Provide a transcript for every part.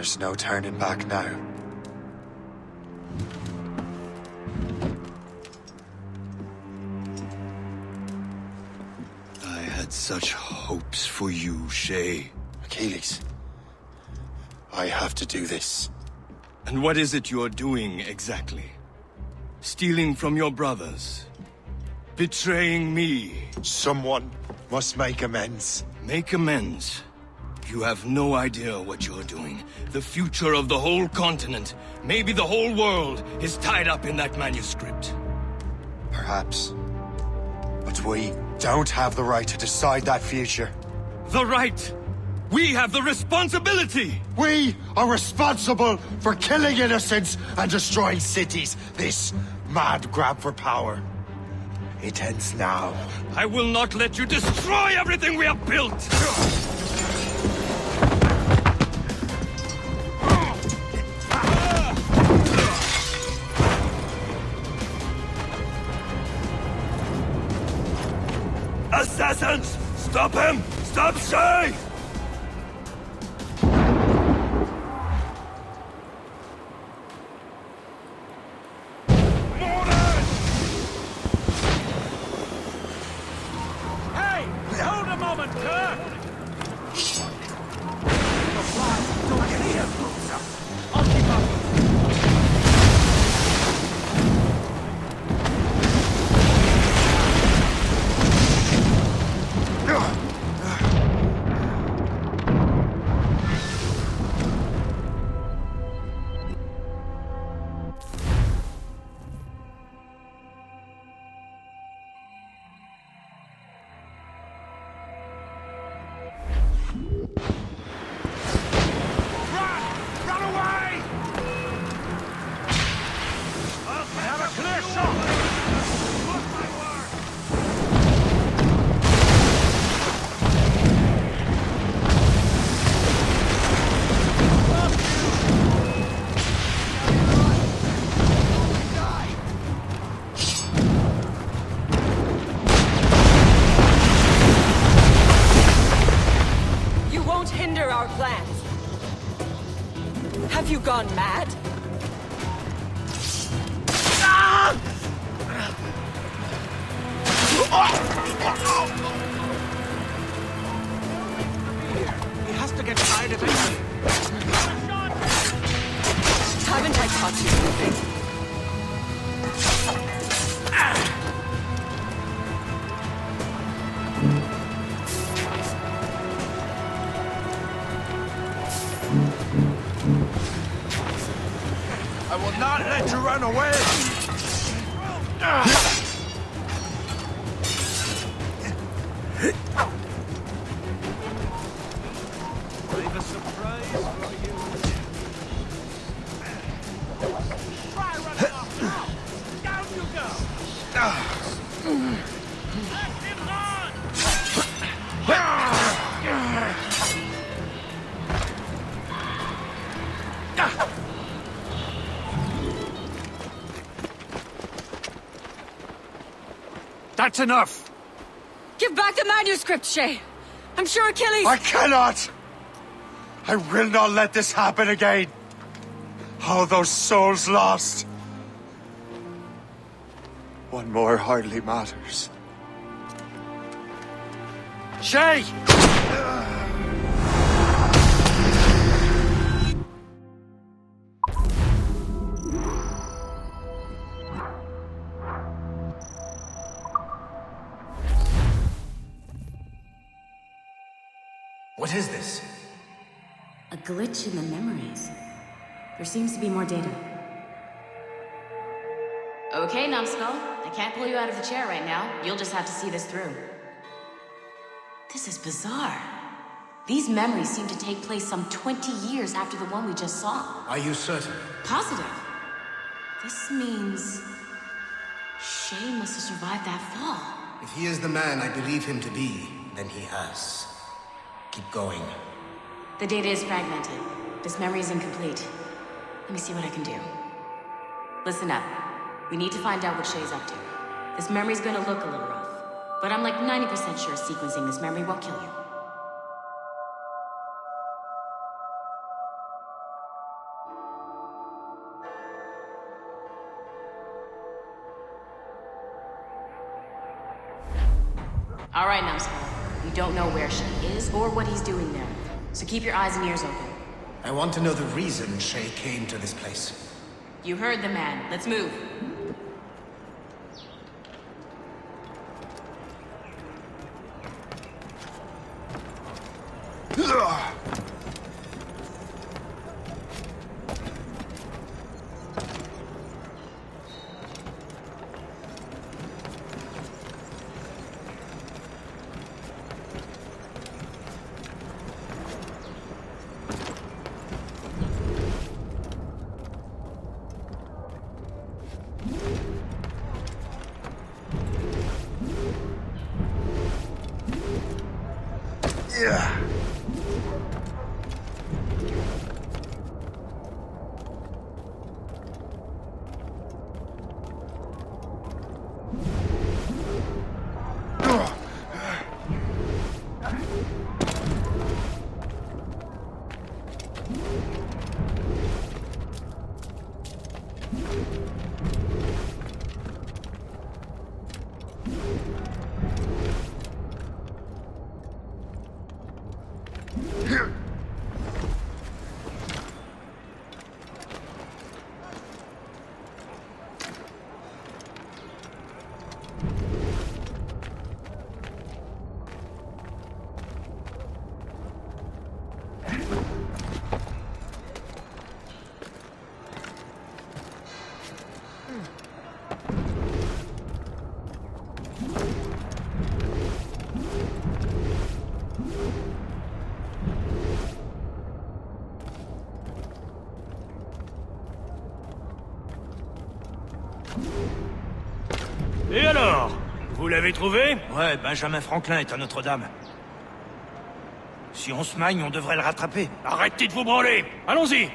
There's no turning back now. I had such hopes for you, Shay. Achilles. I have to do this. And what is it you're doing exactly? Stealing from your brothers? Betraying me? Someone must make amends. Make amends? You have no idea what you're doing. The future of the whole continent, maybe the whole world, is tied up in that manuscript. Perhaps. But we don't have the right to decide that future. The right! We have the responsibility! We are responsible for killing innocents and destroying cities. This mad grab for power. It ends now. I will not let you destroy everything we have built! Assassins! Stop him! Stop Shay! Have you gone mad? He has to get tired of it. Haven't I taught you anything? I will not let you run away! Leave a surprise for you. Try running off now! Down you go! Let him on! That's enough! Give back the manuscript, Shay! I'm sure Achilles— I cannot! I will not let this happen again! All those souls lost! One more hardly matters. Shay! What is this? A glitch in the memories. There seems to be more data. Okay, Numbskull. I can't pull you out of the chair right now. You'll just have to see this through. This is bizarre. These memories seem to take place some 20 years after the one we just saw. Are you certain? Positive. This means... Shay must have survived that fall. If he is the man I believe him to be, then he has. Keep going. The data is fragmented. This memory is incomplete. Let me see what I can do. Listen up. We need to find out what Shay's up to. This memory's gonna look a little rough, but I'm like 90% sure sequencing this memory won't kill you. All right, numbskull. We don't know where Shay is or what he's doing there. So keep your eyes and ears open. I want to know the reason Shay came to this place. You heard the man. Let's move. Et alors? Vous l'avez trouvé? Ouais, Benjamin Franklin est à Notre-Dame. Si on se magne, on devrait le rattraper. Arrêtez de vous branler! Allons-y!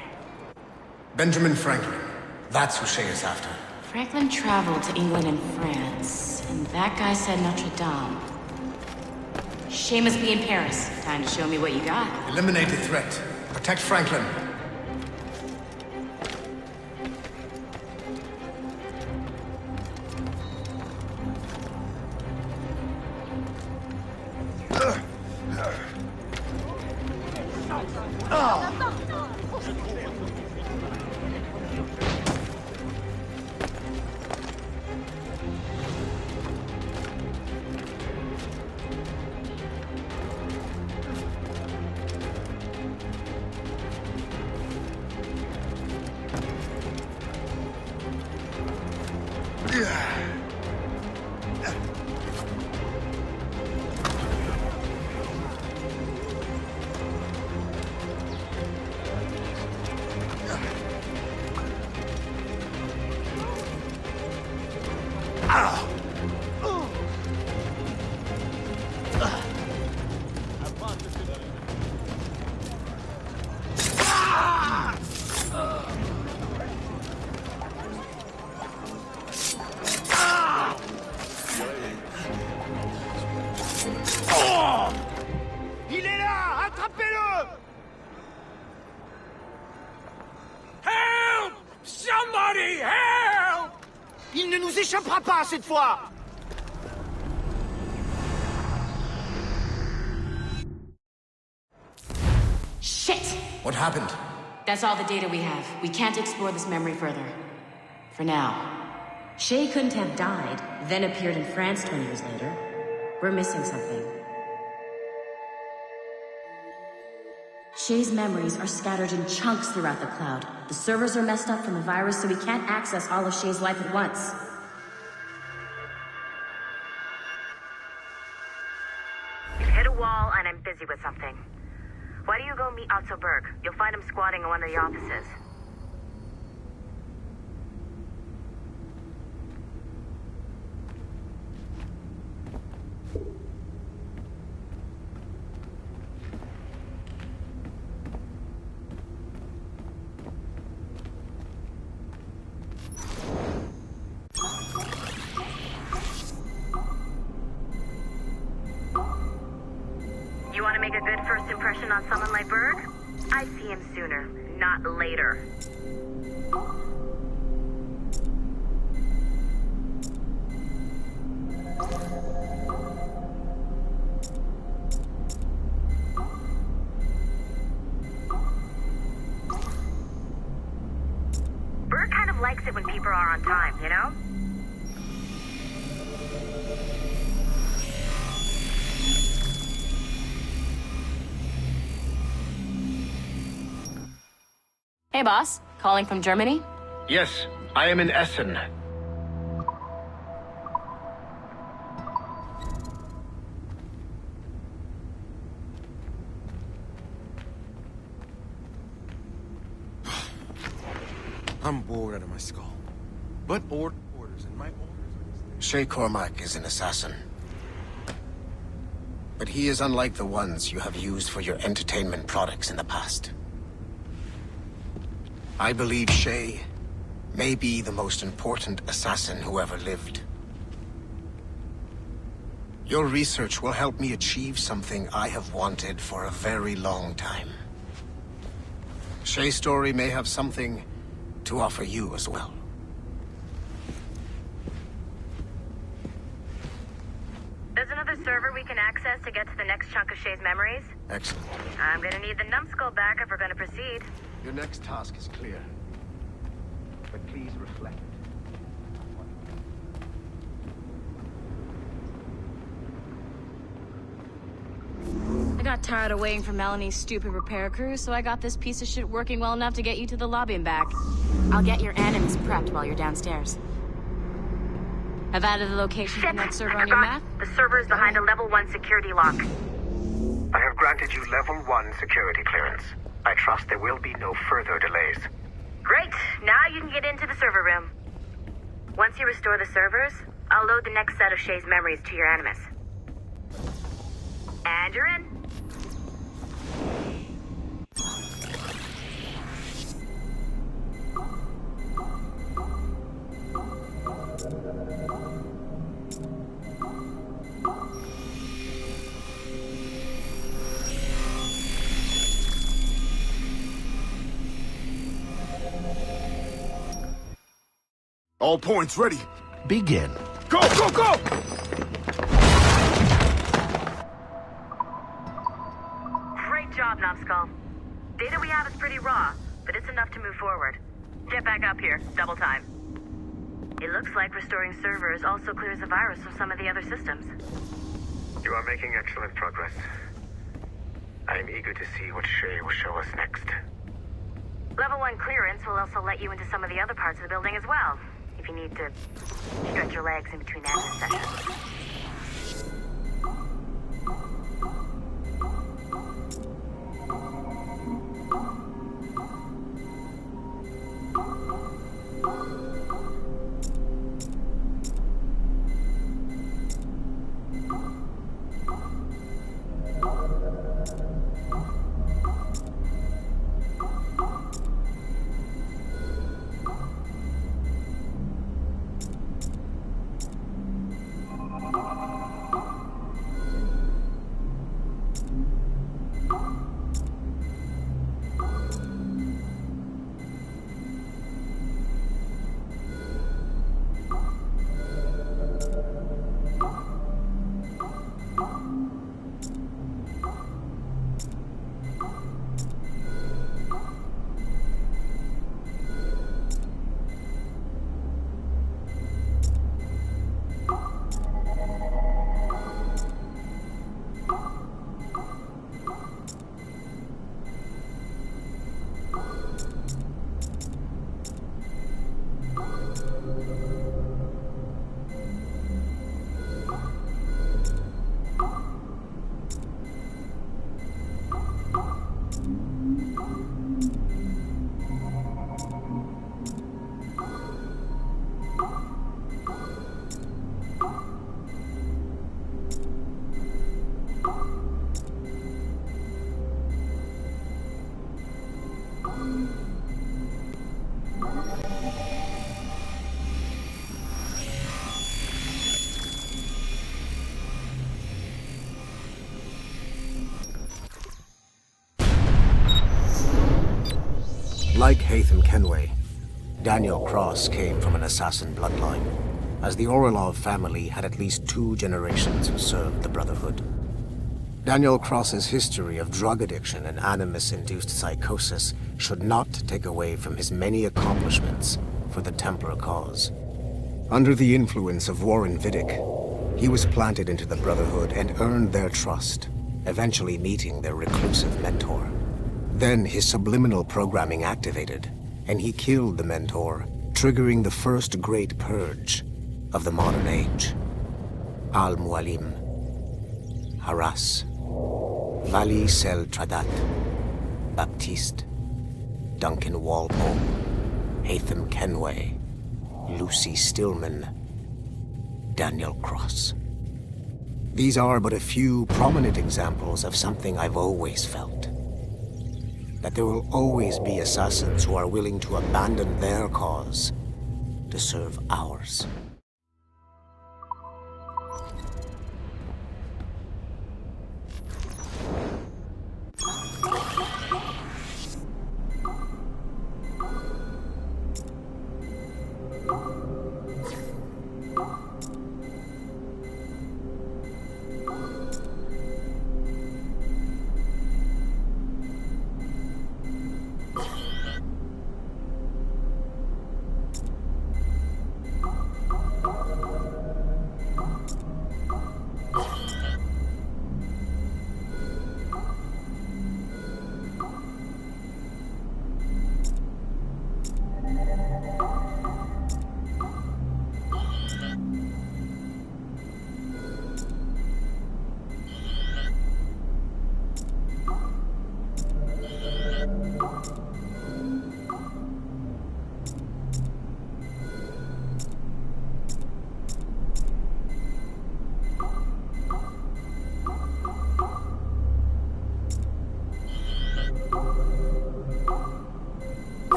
Benjamin Franklin. That's who Shay is after. Franklin traveled to England and France, and that guy said Notre Dame. Shay must be in Paris. Time to show me what you got. Eliminate the threat. Protect Franklin. Il est là! Attrapez-le! Help! Somebody help! Il ne nous échappera pas cette fois! Shit! What happened? That's all the data we have. We can't explore this memory further. For now. Shay couldn't have died, then appeared in France 20 years later. We're missing something. Shay's memories are scattered in chunks throughout the cloud. The servers are messed up from the virus, so we can't access all of Shay's life at once. Hit a wall and I'm busy with something. Why don't you go meet Otto Berg? You'll find him squatting in one of the offices. You want to make a good first impression on someone like Berg? I see him sooner, not later. Emperor on time, you know? Hey, boss. Calling from Germany? Yes, I am in Essen. I'm bored out of my skull. But orders and my orders are... Shay Cormac is an assassin. But he is unlike the ones you have used for your entertainment products in the past. I believe Shay may be the most important assassin who ever lived. Your research will help me achieve something I have wanted for a very long time. Shay's story may have something to offer you as well. There's another server we can access to get to the next chunk of Shay's memories. Excellent. I'm gonna need the numbskull back if we're gonna proceed. Your next task is clear. But please reflect. I got tired of waiting for Melanie's stupid repair crew, so I got this piece of shit working well enough to get you to the lobby and back. I'll get your animus prepped while you're downstairs. I've added the location from that server on your map. The server is behind a level 1 security lock. I have granted you level 1 security clearance. I trust there will be no further delays. Great! Now you can get into the server room. Once you restore the servers, I'll load the next set of Shay's memories to your animus. And you're in. All points ready. Begin. Go, go, go! Great job, Numbskull. Data we have is pretty raw, but it's enough to move forward. Get back up here. Double time. It looks like restoring servers also clears the virus from some of the other systems. You are making excellent progress. I am eager to see what Shay will show us next. Level 1 clearance will also let you into some of the other parts of the building as well, if you need to stretch your legs in between admin sessions. Like Haytham Kenway, Daniel Cross came from an assassin bloodline, as the Orlov family had at least 2 generations who served the Brotherhood. Daniel Cross's history of drug addiction and animus-induced psychosis should not take away from his many accomplishments for the Templar cause. Under the influence of Warren Vidic, he was planted into the Brotherhood and earned their trust, eventually meeting their reclusive mentor. Then his subliminal programming activated, and he killed the mentor, triggering the first great purge of the modern age. Al-Mualim, Haras, Vali Sel Tradat, Baptiste, Duncan Walpole, Hatham Kenway, Lucy Stillman, Daniel Cross. These are but a few prominent examples of something I've always felt. That there will always be assassins who are willing to abandon their cause to serve ours.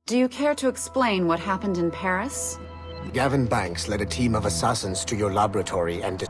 Do you care to explain what happened in Paris? Gavin Banks led a team of assassins to your laboratory and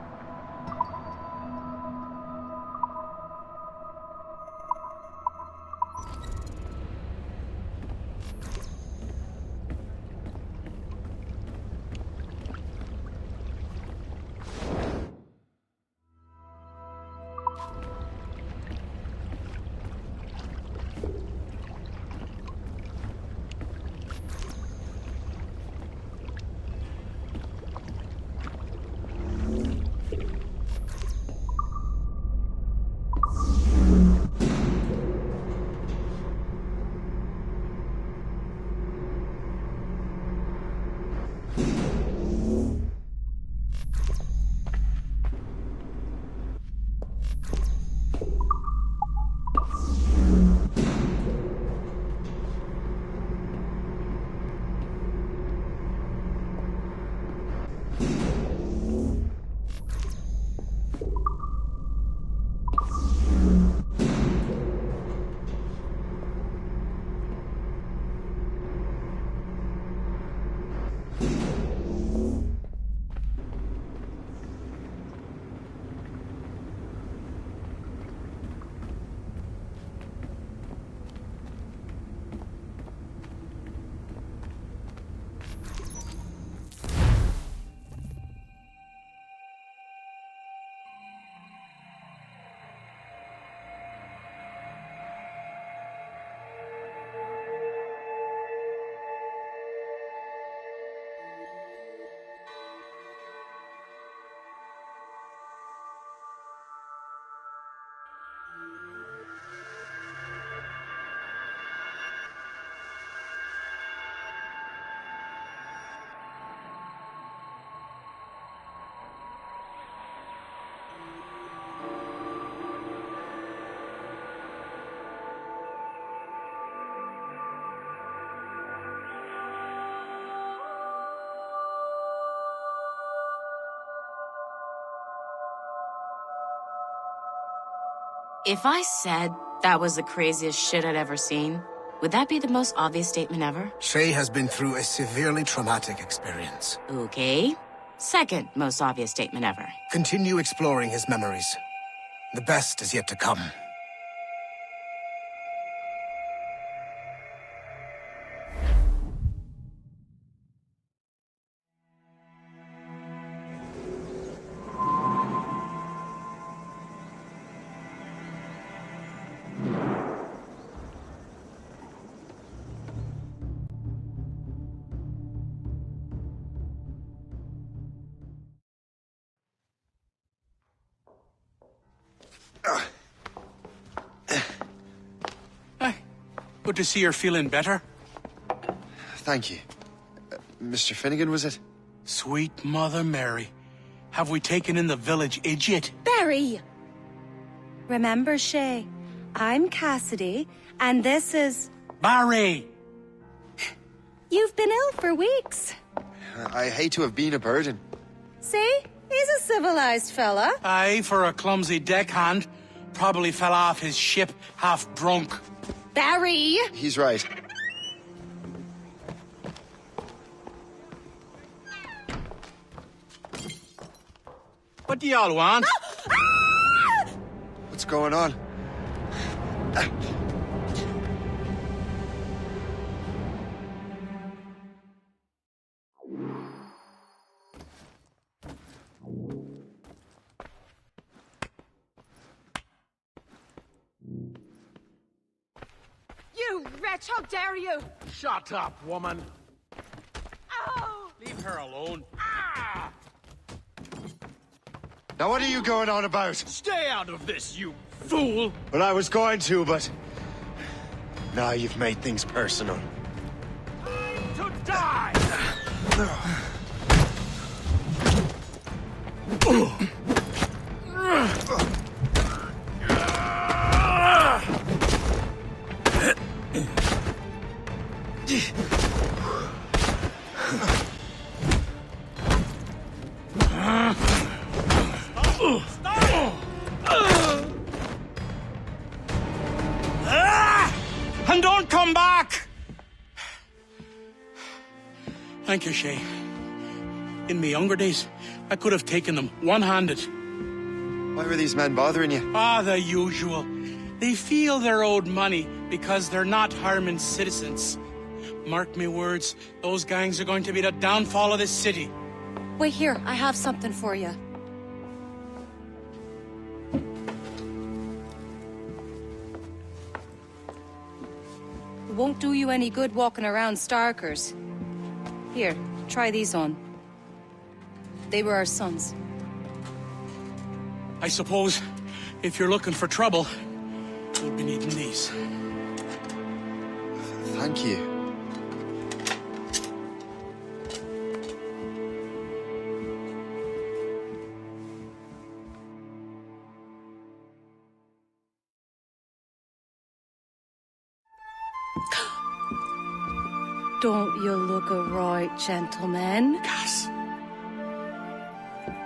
If I said that was the craziest shit I'd ever seen, would that be the most obvious statement ever? Shay has been through a severely traumatic experience. Okay. Second most obvious statement ever. Continue exploring his memories. The best is yet to come. Good to see you're feeling better. Thank you. Mr. Finnegan, was it? Sweet Mother Mary. Have we taken in the village idiot? Barry! Remember, Shay, I'm Cassidy, and this is... Barry! You've been ill for weeks. I hate to have been a burden. See? He's a civilized fella. Aye, for a clumsy deckhand. Probably fell off his ship half drunk. Barry! He's right. What do y'all want? What's going on? You wretch, how dare you! Shut up, woman. Oh! Leave her alone. Now what are you going on about? Stay out of this, you fool! Well, I was going to, but... Now you've made things personal. To die! And don't come back! Thank you, Shay. In my younger days, I could have taken them one-handed. Why were these men bothering you? Ah, the usual. They feel they're owed money because they're not harming citizens. Mark me words, those gangs are going to be the downfall of this city. Wait here, I have something for you. It won't do you any good walking around Starkers. Here, try these on. They were our sons. I suppose, if you're looking for trouble, you'll be needing these. Thank you. Don't you look a right, gentlemen? Cass.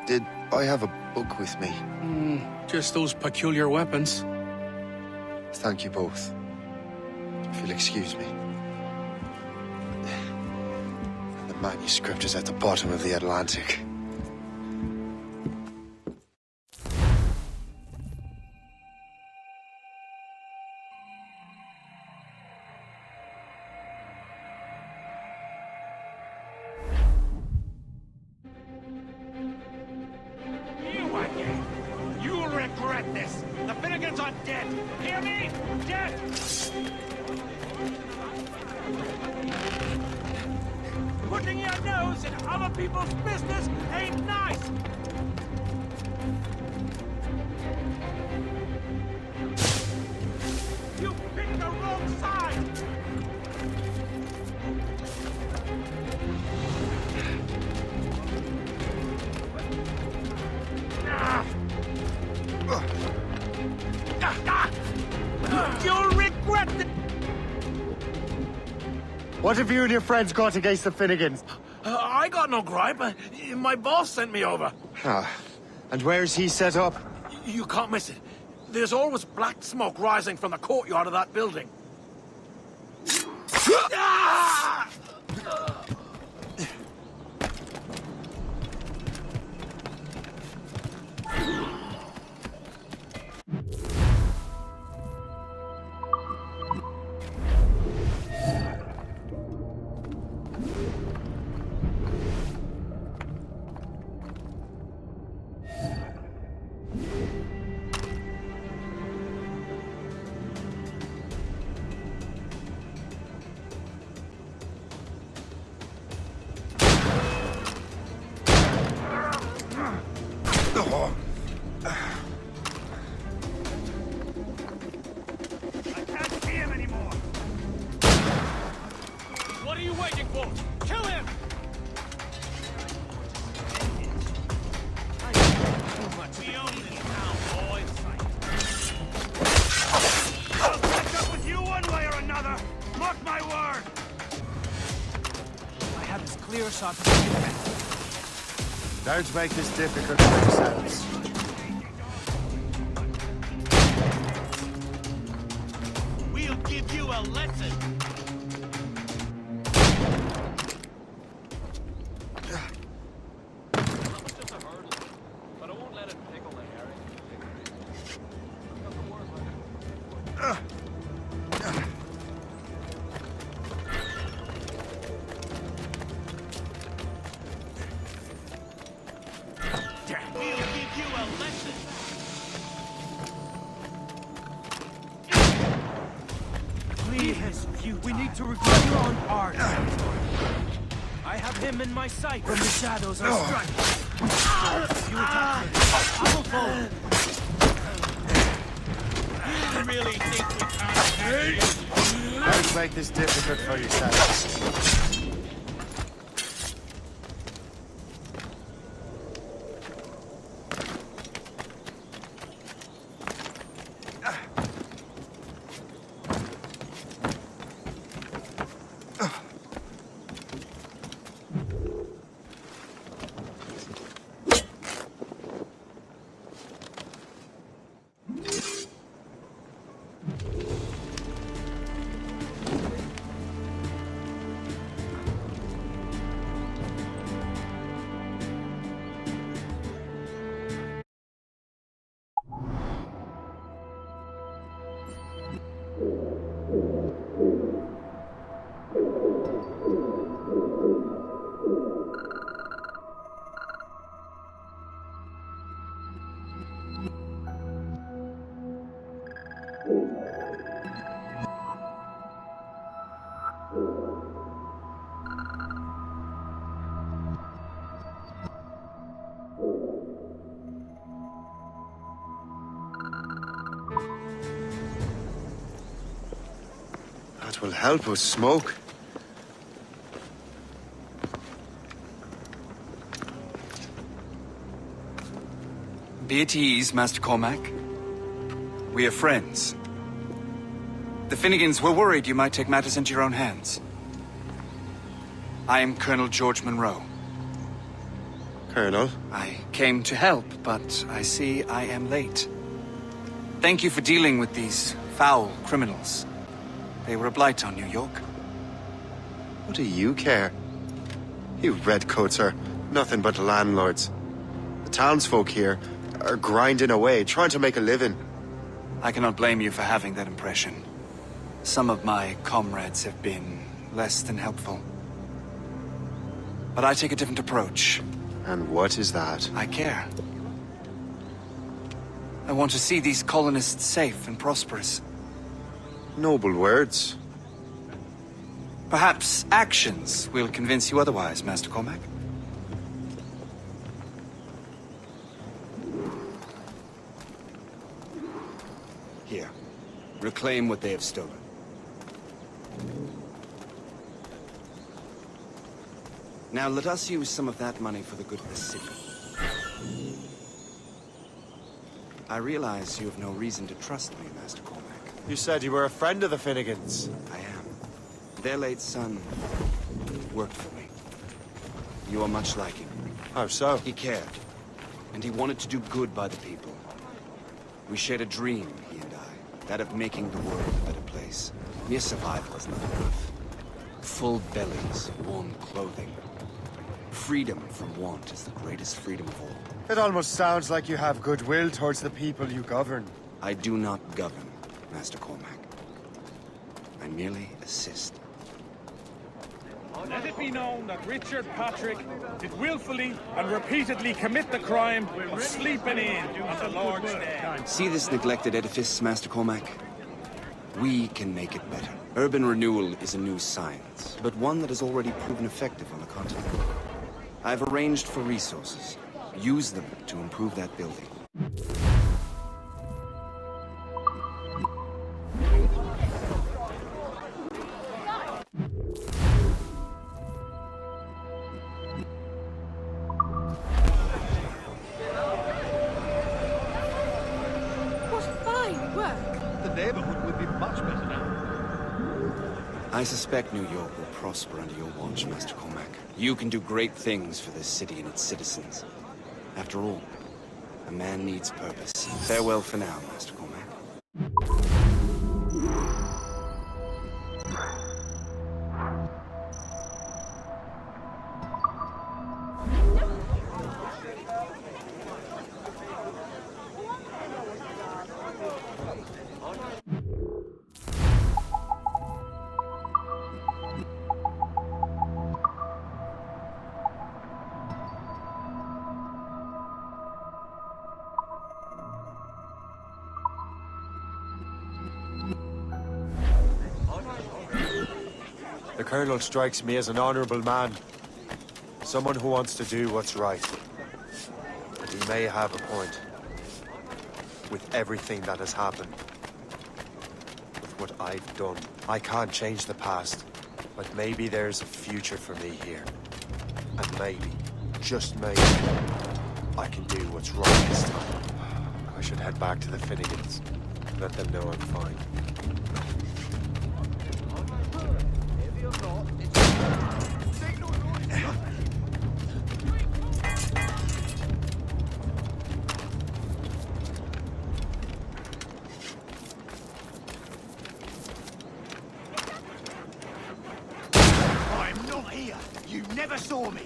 Did I have a book with me? Just those peculiar weapons. Thank you both. If you'll excuse me. The manuscript is at the bottom of the Atlantic. You again! You'll regret this! The Finnegans are dead! Hear me? Dead! Putting your nose in other people's business ain't nice! You picked the wrong side! You'll regret it! What have you and your friends got against the Finnegans? I got no gripe. My boss sent me over. Ah, and where's he set up? You can't miss it. There's always black smoke rising from the courtyard of that building. What are you waiting for? Kill him! We own this town, boys. I'll catch up with you one way or another. Mark my word. I have as clear a shot as Don't make this difficult for yourselves. We'll give you a lesson. We need to recruit your own art. I have him in my sight. From the shadows I strike. You attack me. I will follow. You really think we can't? Don't make this difficult for yourselves. That will help us smoke. Be at ease, Master Cormac. We are friends. The Finnegans were worried you might take matters into your own hands. I am Colonel George Monroe. Colonel? I came to help, but I see I am late. Thank you for dealing with these foul criminals. They were a blight on New York. What do you care? You redcoats are nothing but landlords. The townsfolk here are grinding away, trying to make a living. I cannot blame you for having that impression. Some of my comrades have been less than helpful. But I take a different approach. And what is that? I care. I want to see these colonists safe and prosperous. Noble words. Perhaps actions will convince you otherwise, Master Cormac. Here. Reclaim what they have stolen. Now let us use some of that money for the good of the city. I realize you have no reason to trust me, Master Cormac. You said you were a friend of the Finnegans. I am. Their late son worked for me. You are much like him. How so? He cared, and he wanted to do good by the people. We shared a dream, he and I. That of making the world a better place. Mere survival is not enough. Full bellies, warm clothing. Freedom from want is the greatest freedom of all. It almost sounds like you have goodwill towards the people you govern. I do not govern, Master Cormac. I merely assist. Let it be known that Richard Patrick did willfully and repeatedly commit the crime of sleeping in on the Lord's Day. See this neglected edifice, Master Cormac? We can make it better. Urban renewal is a new science, but one that has already proven effective on the continent. I've arranged for resources. Use them to improve that building. I suspect New York will prosper under your watch, Master Cormac. You can do great things for this city and its citizens. After all, a man needs purpose. Farewell for now, Master Cormac. The Colonel strikes me as an honorable man. Someone who wants to do what's right. But he may have a point. With everything that has happened. With what I've done. I can't change the past. But maybe there's a future for me here. And maybe, just maybe, I can do what's right this time. I should head back to the Finnegans. Let them know I'm fine. I'm not here. You never saw me.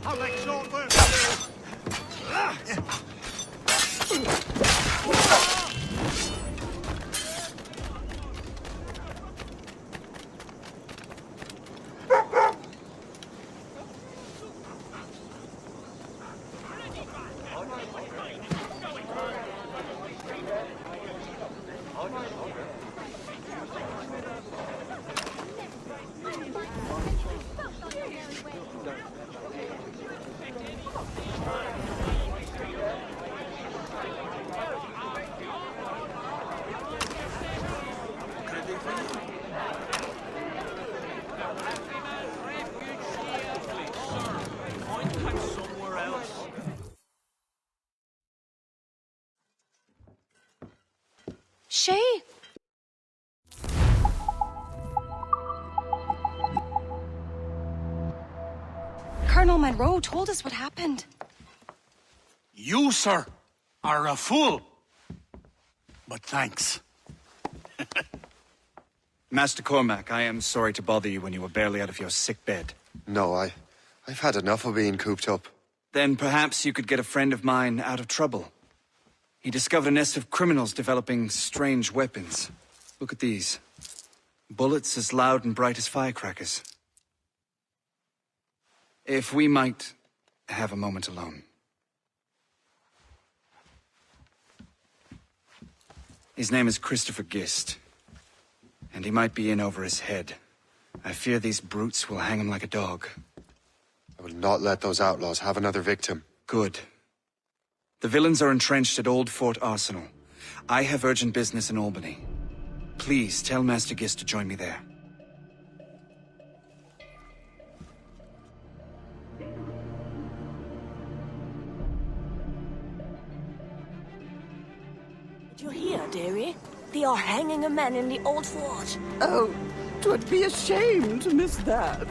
I'll make short work of Shay? Colonel Monroe told us what happened. You, sir, are a fool. But thanks. Master Cormac, I am sorry to bother you when you were barely out of your sick bed. No, I've had enough of being cooped up. Then perhaps you could get a friend of mine out of trouble. He discovered a nest of criminals developing strange weapons. Look at these. Bullets as loud and bright as firecrackers. If we might have a moment alone. His name is Christopher Gist. And he might be in over his head. I fear these brutes will hang him like a dog. I will not let those outlaws have another victim. Good. The villains are entrenched at Old Fort Arsenal. I have urgent business in Albany. Please tell Master Gist to join me there. Henry. They are hanging a man in the old fort. Oh, 'twould be a shame to miss that.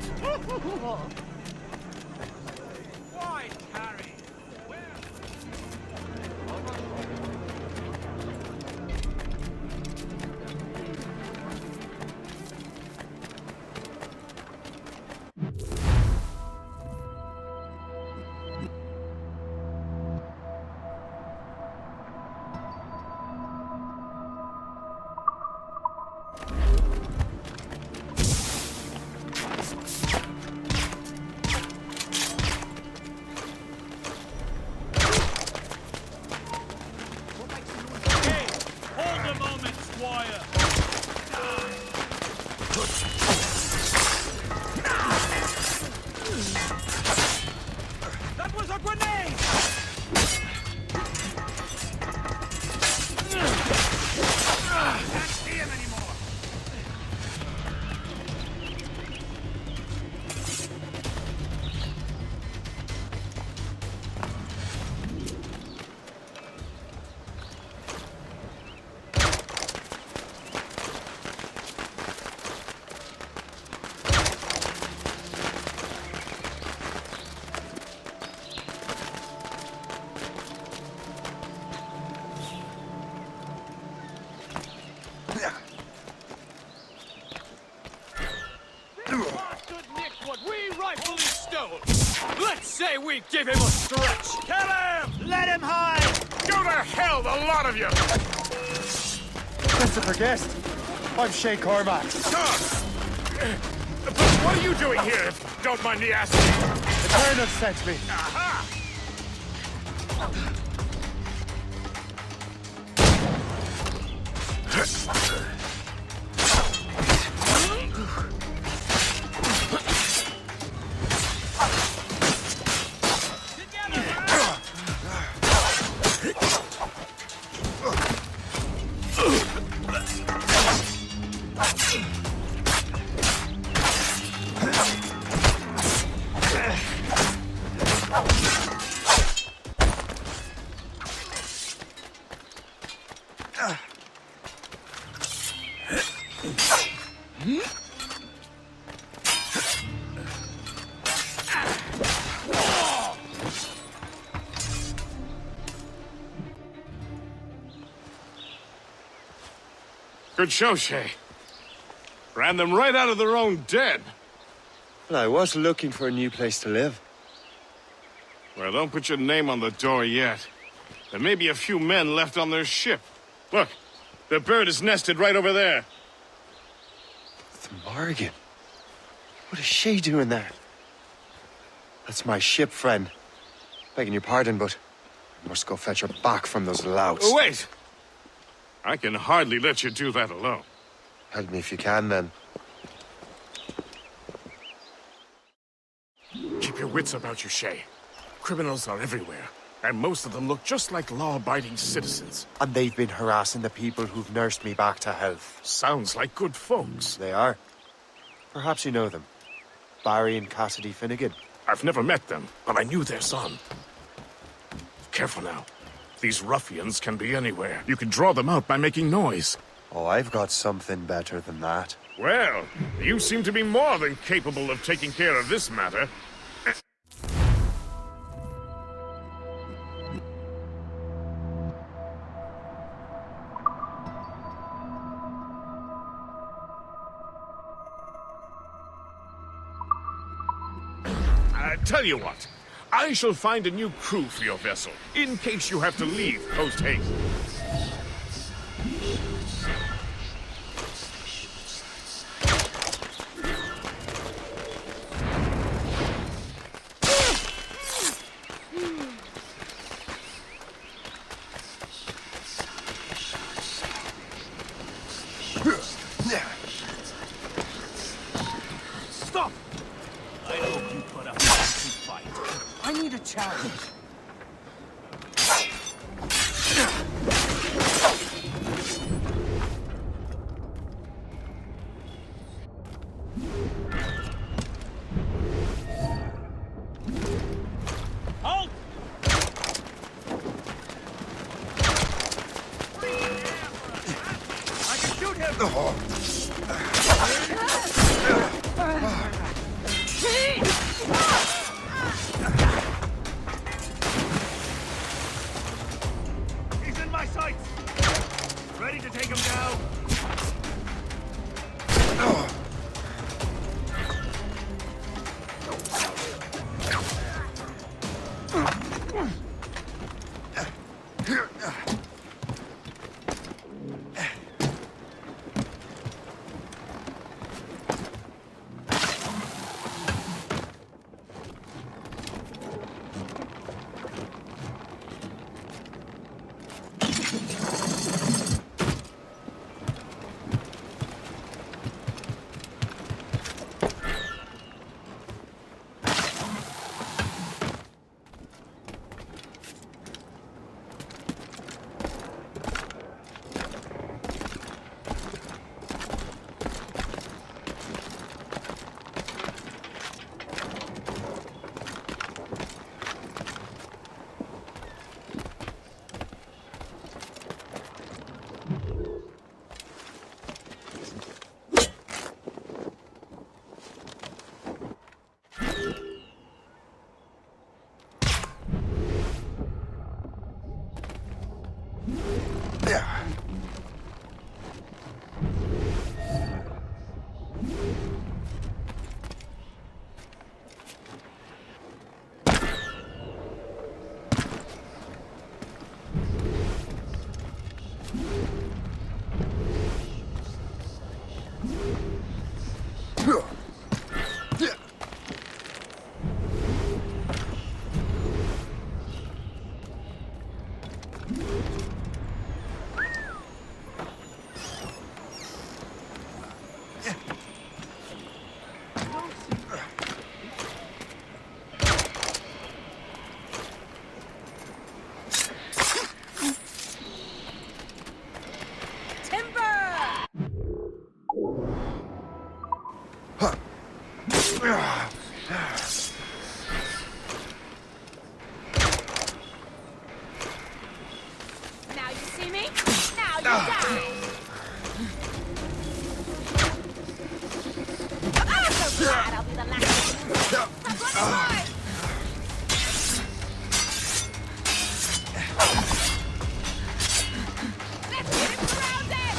That was a grenade! Can't see him anymore! Let's say we give him a stretch! Kill him! Let him hide! Go to hell, the lot of you! Christopher Guest, I'm Shay Cormac. But what are you doing here, if you don't mind me asking? The Colonel sent me. Aha! Good show, Shay. Ran them right out of their own den. Well, I was looking for a new place to live. Well, don't put your name on the door yet. There may be a few men left on their ship. Look, the bird is nested right over there. The Morrigan. What is she doing there? That's my ship, friend. Begging your pardon, but I must go fetch her back from those louts. Oh, wait! I can hardly let you do that alone. Help me if you can, then. Keep your wits about you, Shay. Criminals are everywhere, and most of them look just like law-abiding citizens. And they've been harassing the people who've nursed me back to health. Sounds like good folks. They are. Perhaps you know them. Barry and Cassidy Finnegan. I've never met them, but I knew their son. Careful now. These ruffians can be anywhere. You can draw them out by making noise. Oh, I've got something better than that. Well, you seem to be more than capable of taking care of this matter. Tell you what, I shall find a new crew for your vessel, in case you have to leave post-haste. Stop! I hope you put up a fight. I need a challenge. Halt! He's in my sights! Ready to take him down? Now you see me? Now you die! I'm so glad I'll be the last one. I'm going hard! Let's get it surrounded!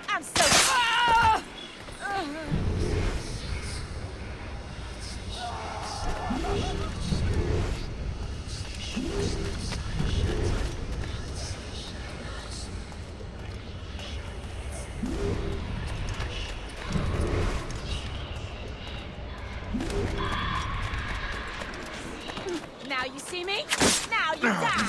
I'm so... Now you see me? Now you die!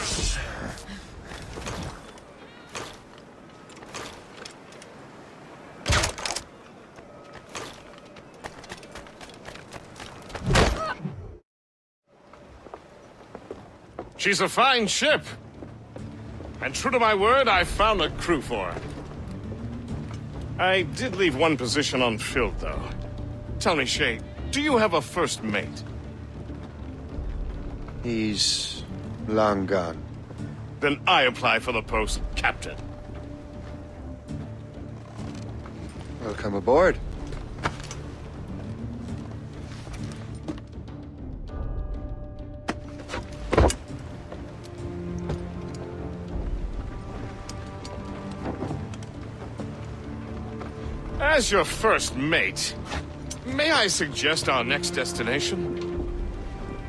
She's a fine ship. And true to my word, I found a crew for her. I did leave one position unfilled, though. Tell me, Shay, do you have a first mate? He's long gone. Then I apply for the post of captain. Welcome aboard. As your first mate, may I suggest our next destination?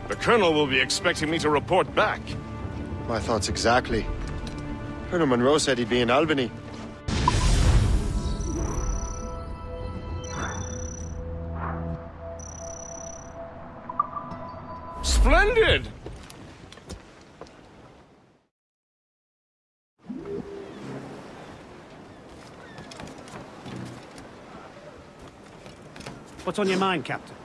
The Colonel will be expecting me to report back. My thoughts exactly. Colonel Monroe said he'd be in Albany. Splendid! What's on your mind, Captain?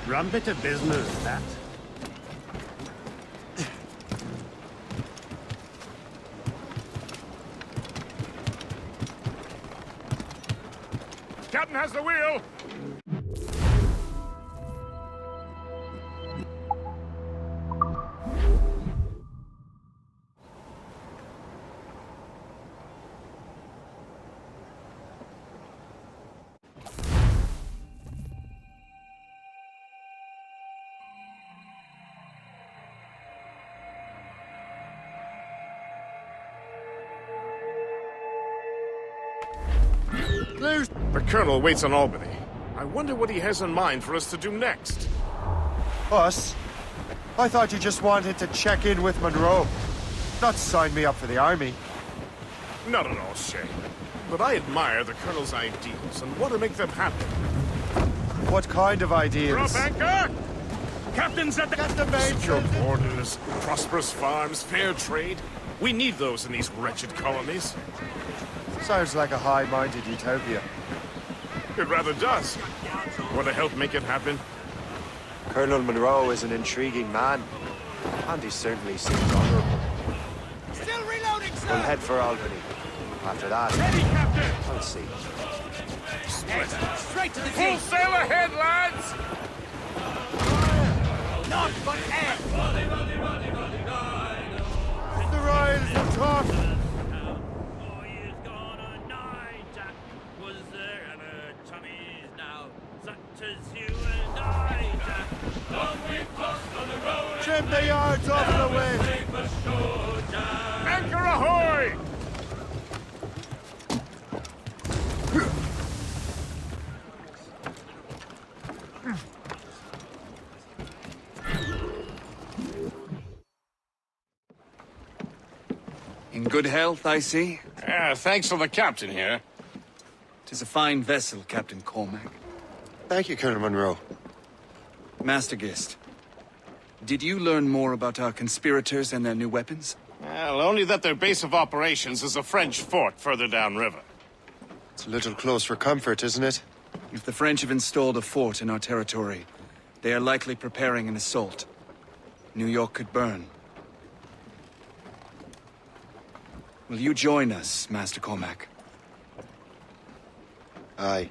Rum bit of business, that. Captain has the wheel! The Colonel waits on Albany. I wonder what he has in mind for us to do next. Us? I thought you just wanted to check in with Monroe. Not sign me up for the army. Not at all, Shay. But I admire the Colonel's ideals and want to make them happen. What kind of ideals? Drop anchor! Captain's at the... Get the main Secure borders, prosperous farms, fair trade. We need those in these wretched colonies. Sounds like a high-minded utopia. It rather does. Want to help make it happen? Colonel Monroe is an intriguing man, and he certainly seems honorable. Still reloading, sir! We'll head for Albany. After that, Ready, Captain! I'll see. Straight to the Full team! sail ahead, lads! Not but air! The Royals will talk! Trim the yards off the wind! Anchor ahoy! In good health, I see. Yeah, thanks to the captain here. 'Tis a fine vessel, Captain Cormac. Thank you, Colonel Monroe. Master Gist, did you learn more about our conspirators and their new weapons? Well, only that their base of operations is a French fort further downriver. It's a little close for comfort, isn't it? If the French have installed a fort in our territory, they are likely preparing an assault. New York could burn. Will you join us, Master Cormac? Aye.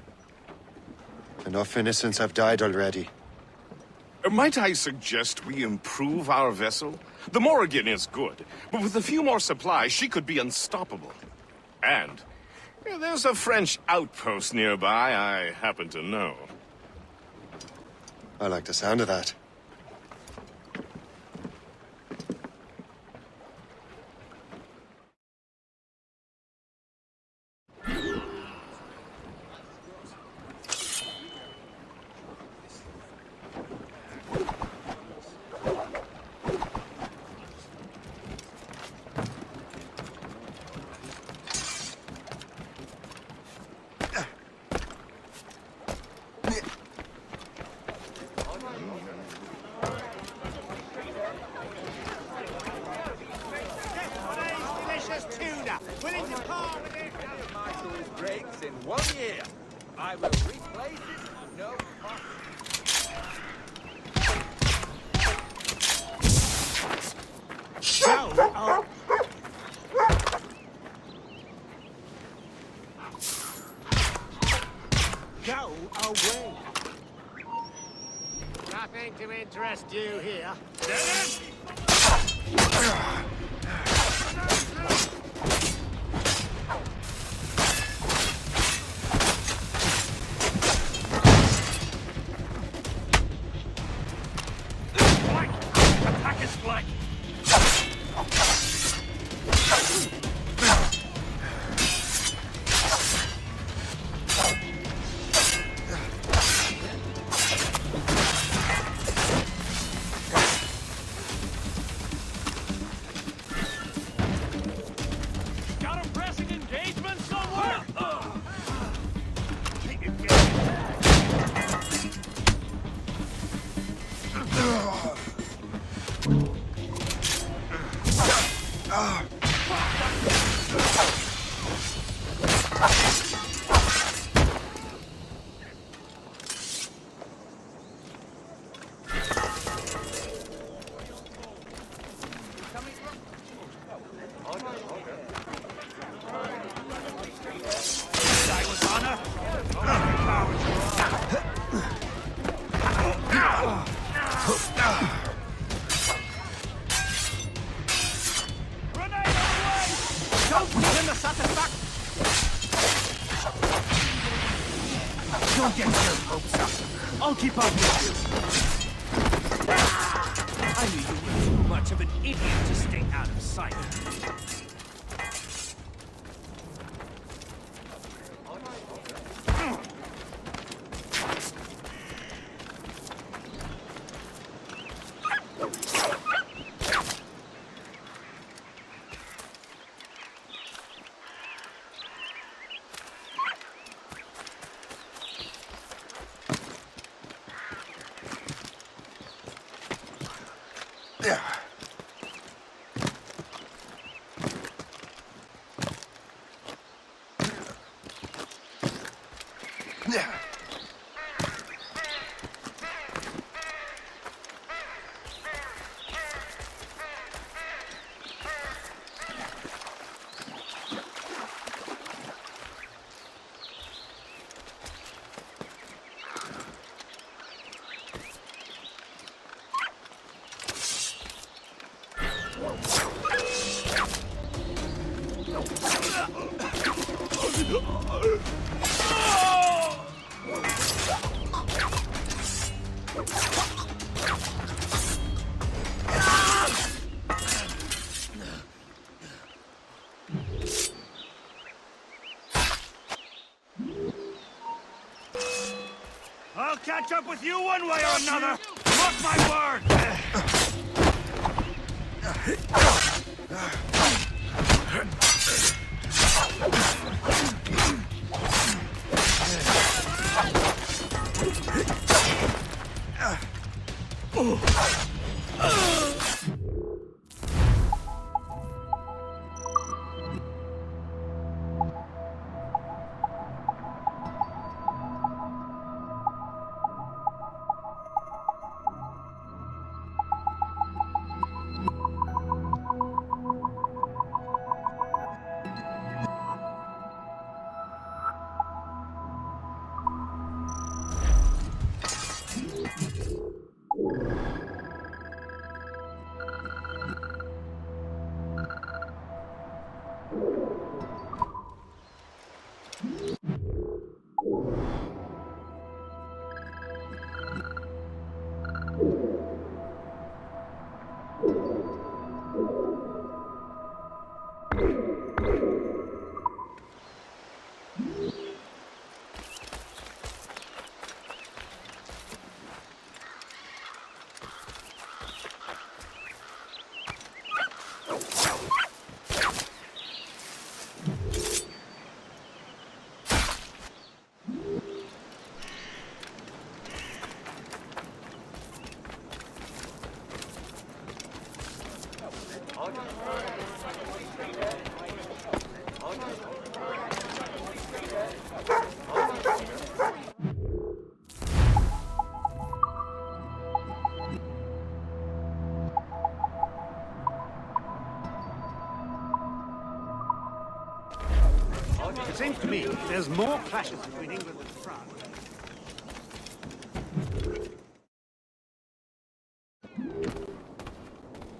Enough innocents have died already. Might I suggest we improve our vessel? The Morrigan is good, but with a few more supplies, she could be unstoppable. And there's a French outpost nearby I happen to know. I like the sound of that. In 1 year, I will replace it. No cost. Go away. Nothing to interest you here. Don't give him the satisfaction! Don't get your hopes up. I'll keep up with you. I knew you were too much of an idiot to stay out of sight. I'll catch up with you one way or another! Mark my word! It seems to me there's more clashes between England and France.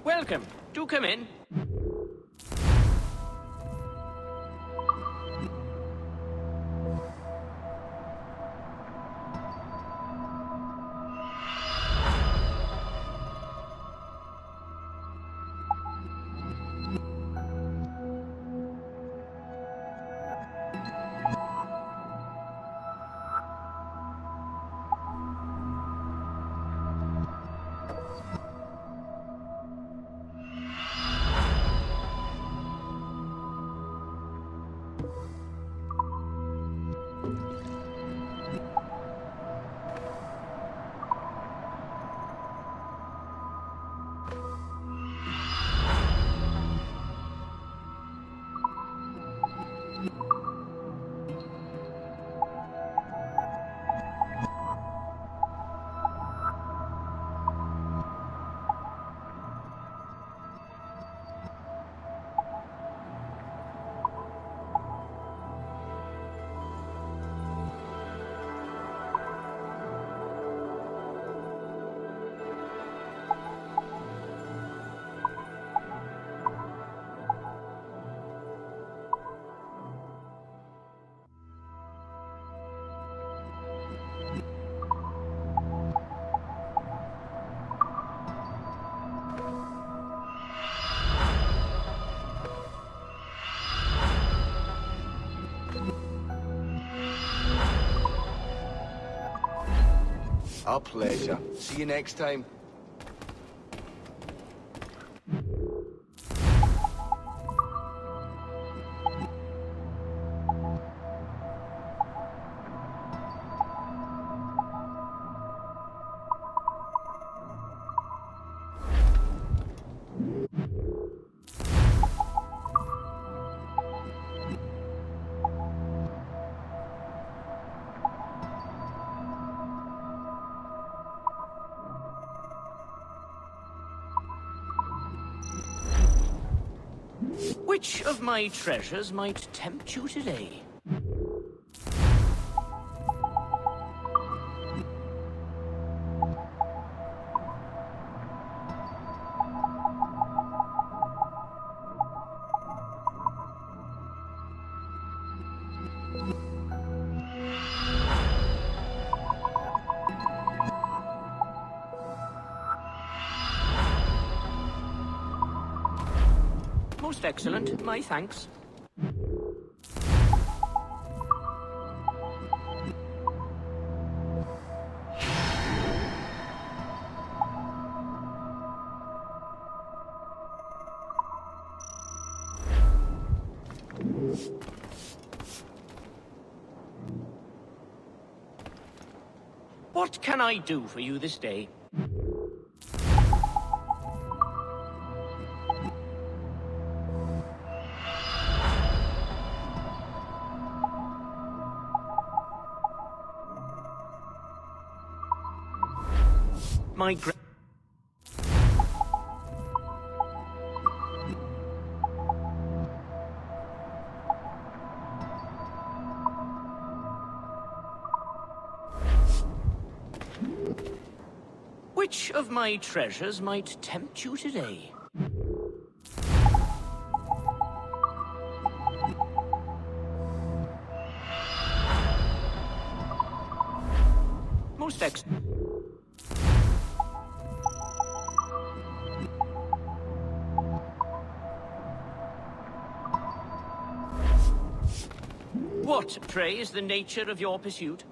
Welcome. Do come in. A pleasure. See you next time. Which of my treasures might tempt you today? Most excellent. My thanks. What can I do for you this day? My Which of my treasures might tempt you today? Most excellent. What, pray, is the nature of your pursuit?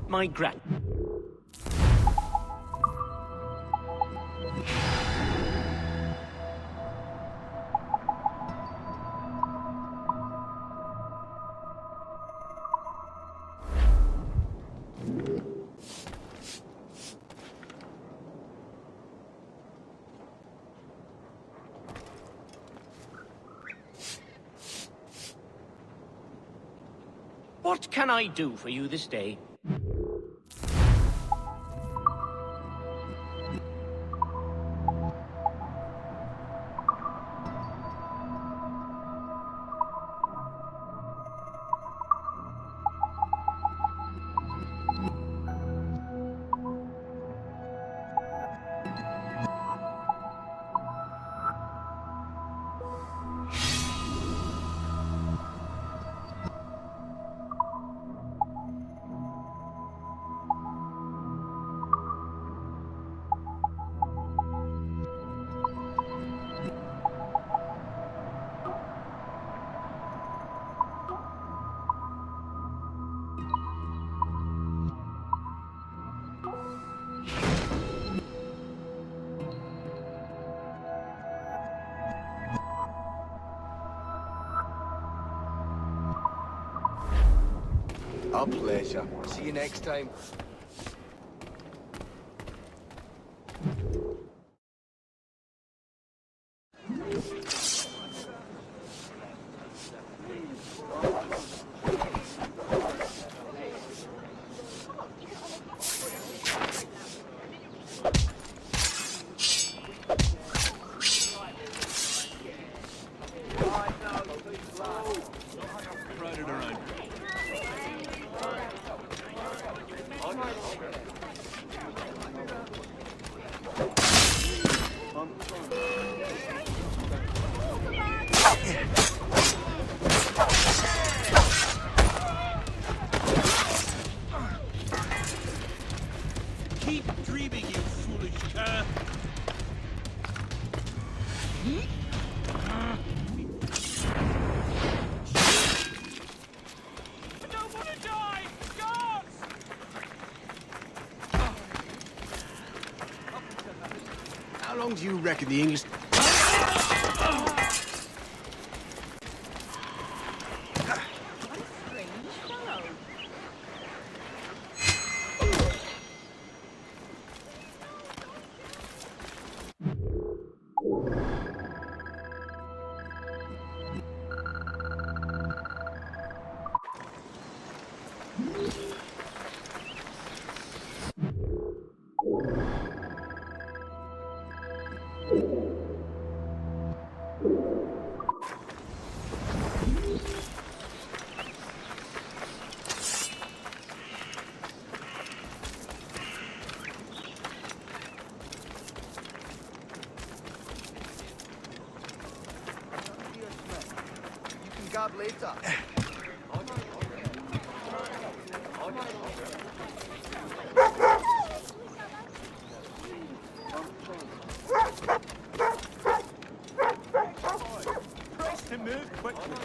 My grat. What can I do for you this day? A pleasure. See you next time. Keep dreaming, you foolish cur. I don't want to die! Guards! How long do you reckon the English... Gab later. Press to move quickly.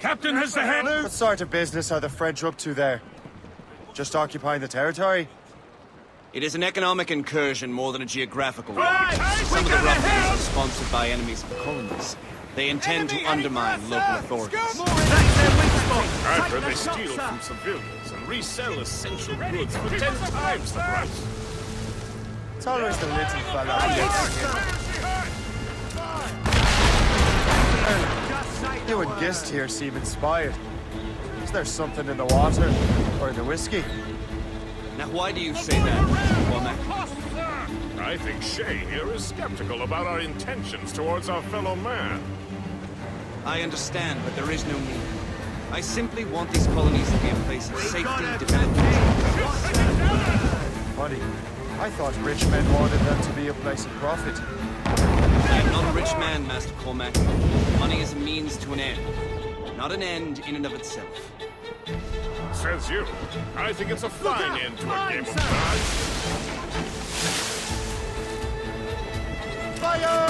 Captain has the head. What sort of business are the French up to there? Just occupying the territory? It is an economic incursion more than a geographical one. Right! Some of the ruffians are sponsored by enemies of the colonies. They intend to undermine local authorities. I've heard they steal from civilians and resell essential goods for 10 times the price. It's always the little fella who gets hit. You and Gist here seem inspired. Is there something in the water? Or in the whiskey? Now why do you say that, Mr. Womack? I think Shay here is skeptical about our intentions towards our fellow man. I understand, but there is no need. I simply want these colonies to be a place of safety, development. Funny. I thought rich men wanted them to be a place of profit. I am not a rich man, Master Cormac. Money is a means to an end, not an end in and of itself. Says you. I think it's a fine end to a game of cards. Fire!